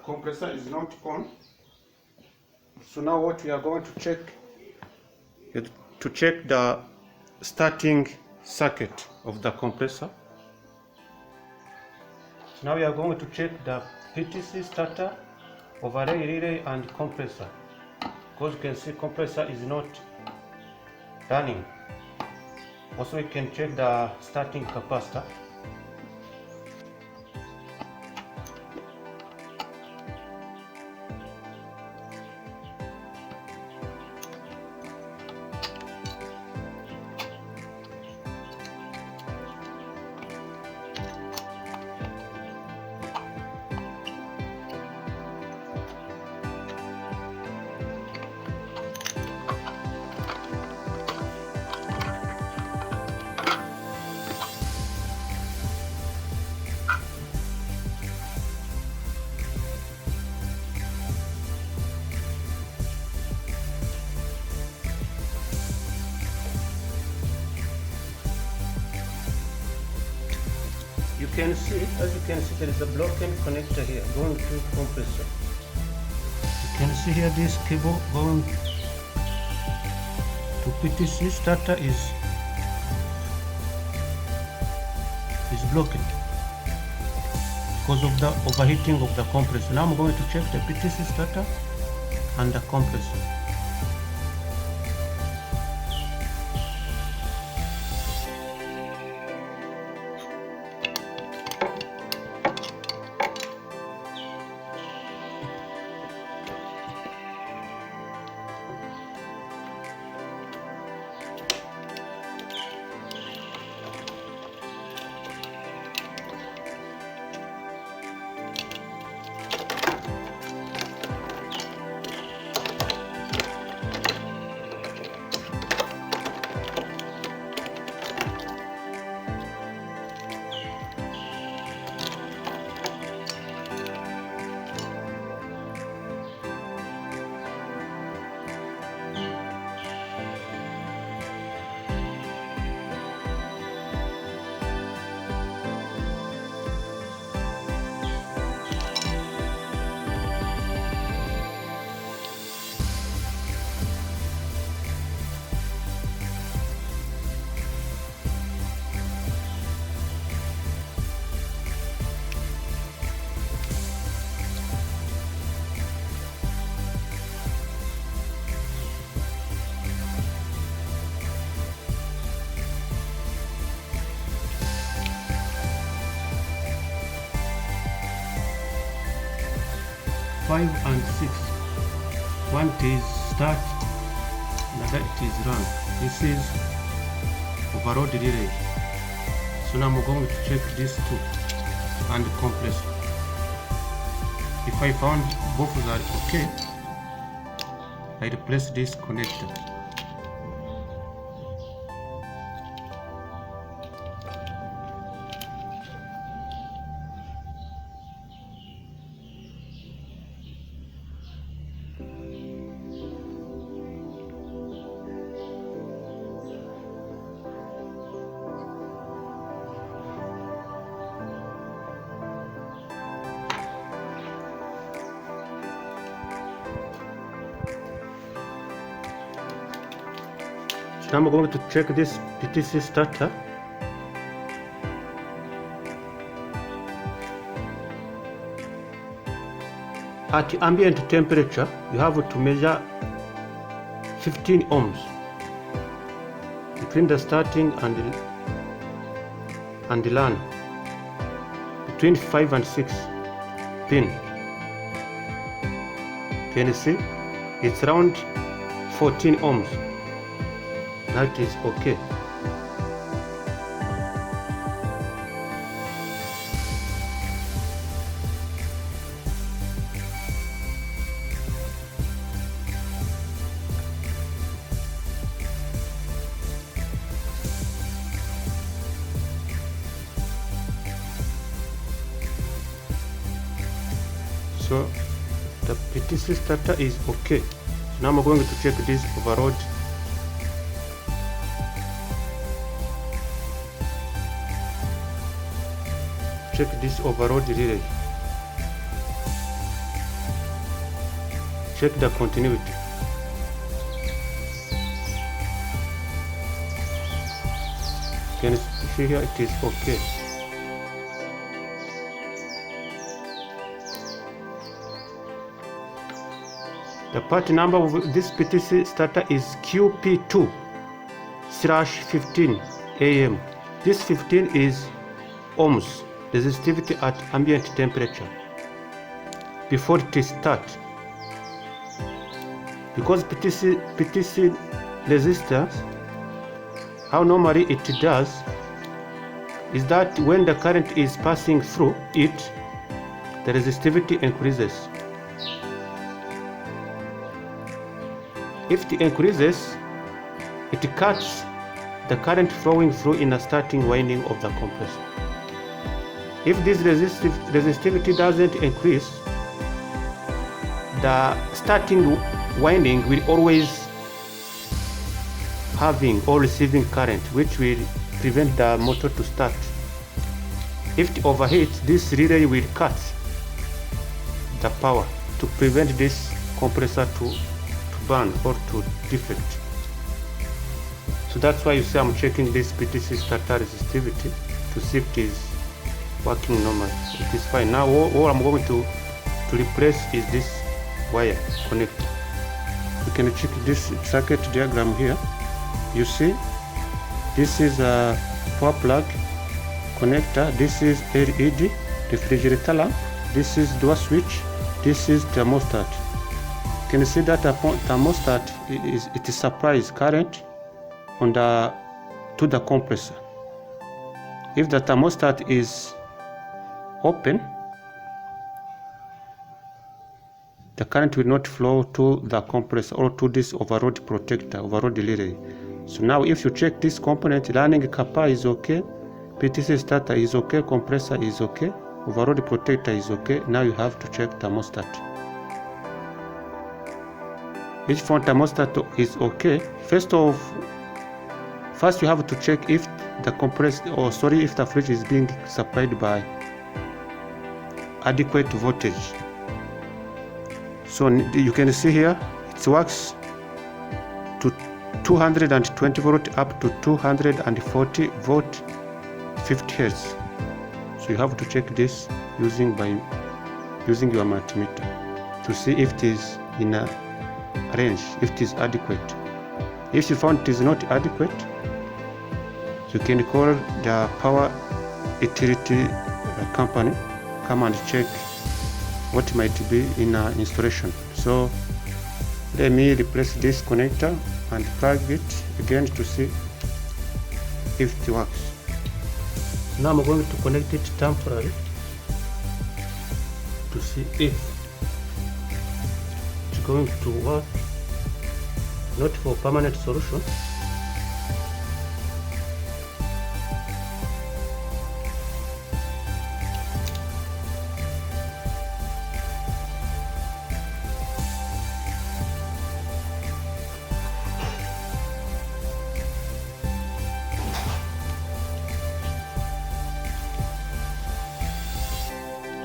Compressor is not on. So now what we are going to check is to check the starting circuit of the compressor. Now we are going to check the PTC starter, overlay relay and compressor. Because you can see compressor is not running. Also you can check the starting capacitor. You can see, as you can see, there is a broken connector here going to compressor. You can see here this cable going to PTC starter is blocked because of the overheating of the compressor. Now I'm going to check the PTC starter and the compressor. Five and 6. One is start, another it is run. This is overload relay. So now I'm going to check these two and compressor. If I found both are okay, I replace this connector. Now I'm going to check this PTC starter. At ambient temperature, you have to measure 15 ohms between the starting and the LAN, between 5 and 6 pin. Can you see? It's around 14 ohms. That is okay. So the PTC starter is okay. So now I'm going to check this overload. Check this overload relay. check the continuity. Can you see here? It is okay. The part number of this PTC starter is QP2/15 AM. This 15 is ohms resistivity at ambient temperature before it starts. Because PTC resistance, how normally it does is that when the current is passing through it, the resistivity increases. If it increases, it cuts the current flowing through in the starting winding of the compressor. If this resistivity doesn't increase, the starting winding will always having or receiving current, which will prevent the motor to start. If it overheats, this relay will cut the power to prevent this compressor to burn or to defect. So that's why you see I'm checking this PTC starter resistivity to see if it is working normally. It is fine. Now all I'm going to replace is this wire connector. You can check this circuit diagram here. You see this is a power plug connector, this is LED refrigerator lamp, this is door switch, this is thermostat. You can see that the thermostat it supplies current to the compressor. If the thermostat is open, the current will not flow to the compressor or to this overload protector, overload relay. So now if you check this component, running kappa is okay, PTC starter is okay, compressor is okay, overload protector is okay. Now you have to check thermostat. Each phone thermostat is okay. First you have to check if the if the fridge is being supplied by adequate voltage. So you can see here it works to 220 volt up to 240 volt 50 hertz. So you have to check this using your multimeter to see if it is in a range, if it is adequate. If you found it is not adequate, you can call the power utility company, come and check what might be in installation. So let me replace this connector and plug it again to see if it works. Now I'm going to connect it temporarily to see if it's going to work, not for permanent solution.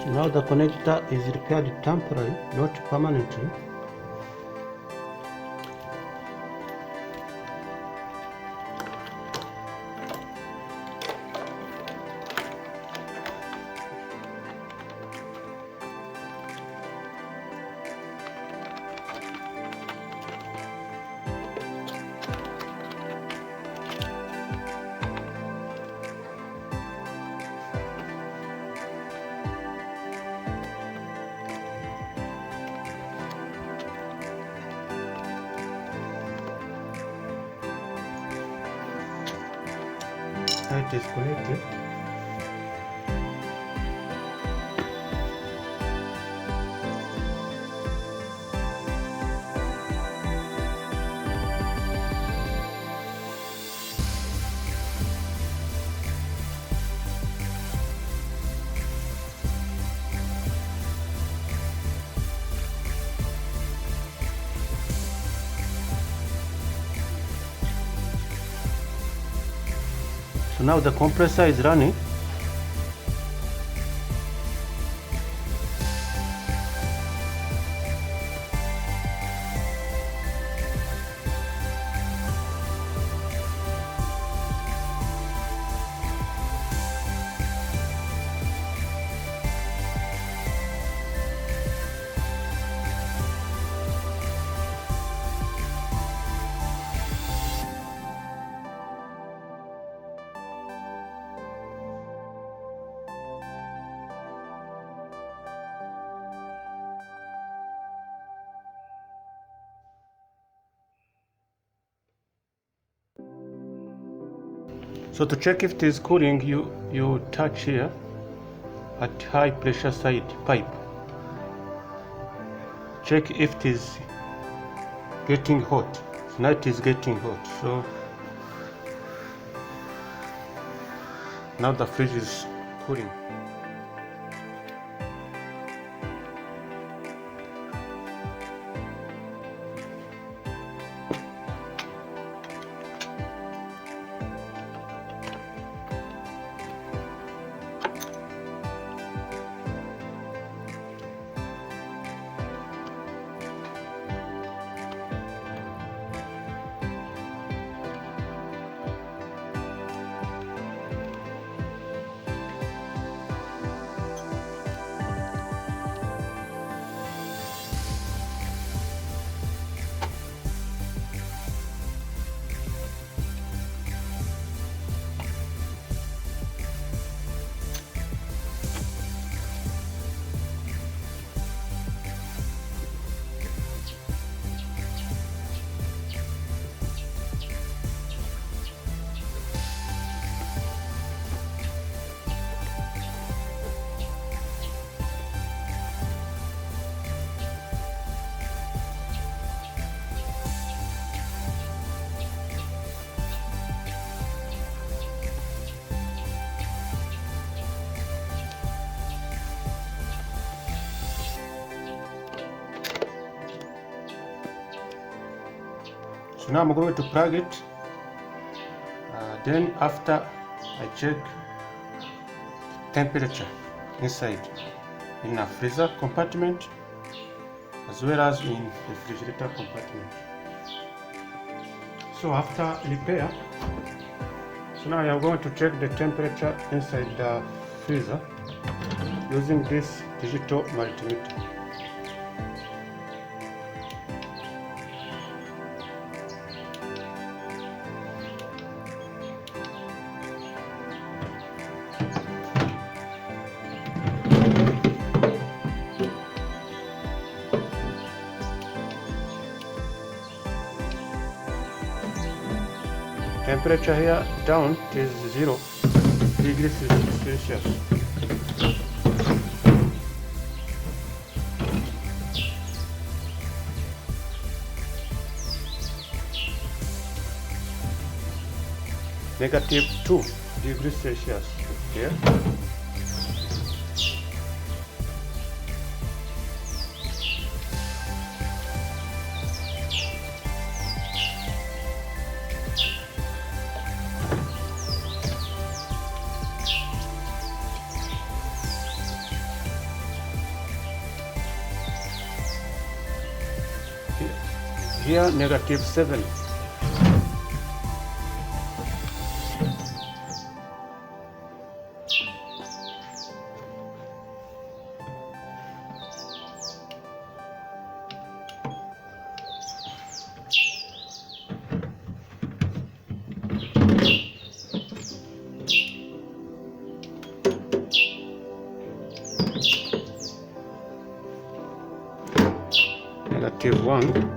Now the connector is repaired temporarily, not permanently. It is connected. So now the compressor is running. So to check if it is cooling, you touch here at high pressure side pipe. Check if it is getting hot. Now it is getting hot. So now the fridge is cooling. So now I'm going to plug it. Then after I check temperature inside in a freezer compartment as well as in the refrigerator compartment. So after repair, so now I am going to check the temperature inside the freezer using this digital multimeter. Temperature here down is 0 degrees Celsius. Negative 2 degrees Celsius here. Here negative 7. Negative 1.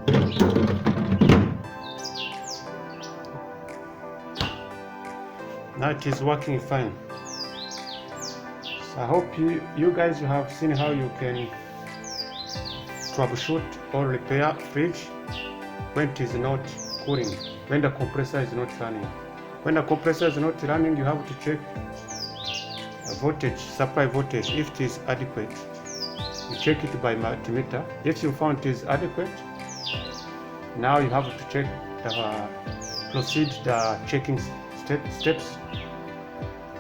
Now it is working fine. So I hope you guys have seen how you can troubleshoot or repair fridge when it is not cooling, when the compressor is not running. When the compressor is not running, you have to check voltage, supply voltage, if it is adequate. You check it by multimeter. If you found it is adequate, now you have to check proceed the checking steps.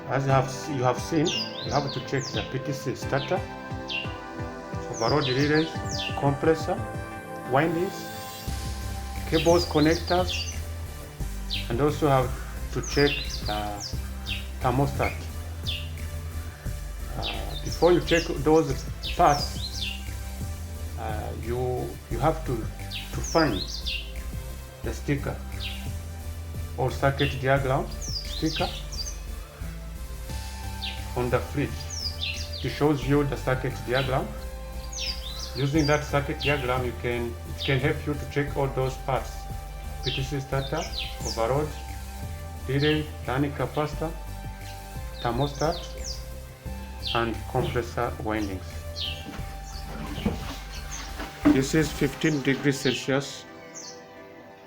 As you have seen, you have to check the PTC starter, overload relays, compressor, windings, cables, connectors, and also have to check thermostat. Before you check those parts, you have to find the sticker or circuit diagram sticker on the fridge. It shows you the circuit diagram. Using that circuit diagram, it can help you to check all those parts: PTC starter, overload, relay, turning capacitor, thermostat, and compressor windings. This is 15 degrees Celsius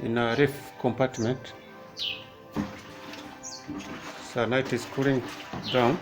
in a ref compartment. So now it is cooling down.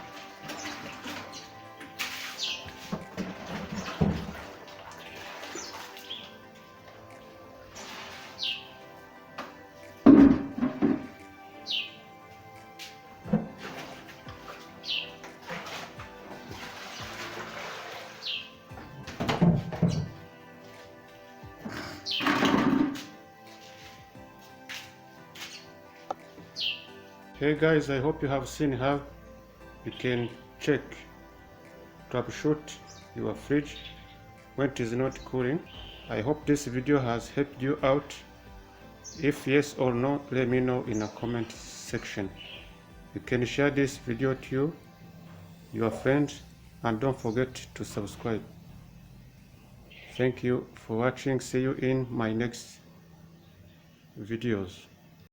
Hey guys, I hope you have seen how you can check, troubleshoot your fridge when it is not cooling. I hope this video has helped you out. If yes or no, let me know in the comment section. You can share this video to your friends, and don't forget to subscribe. Thank you for watching. See you in my next videos.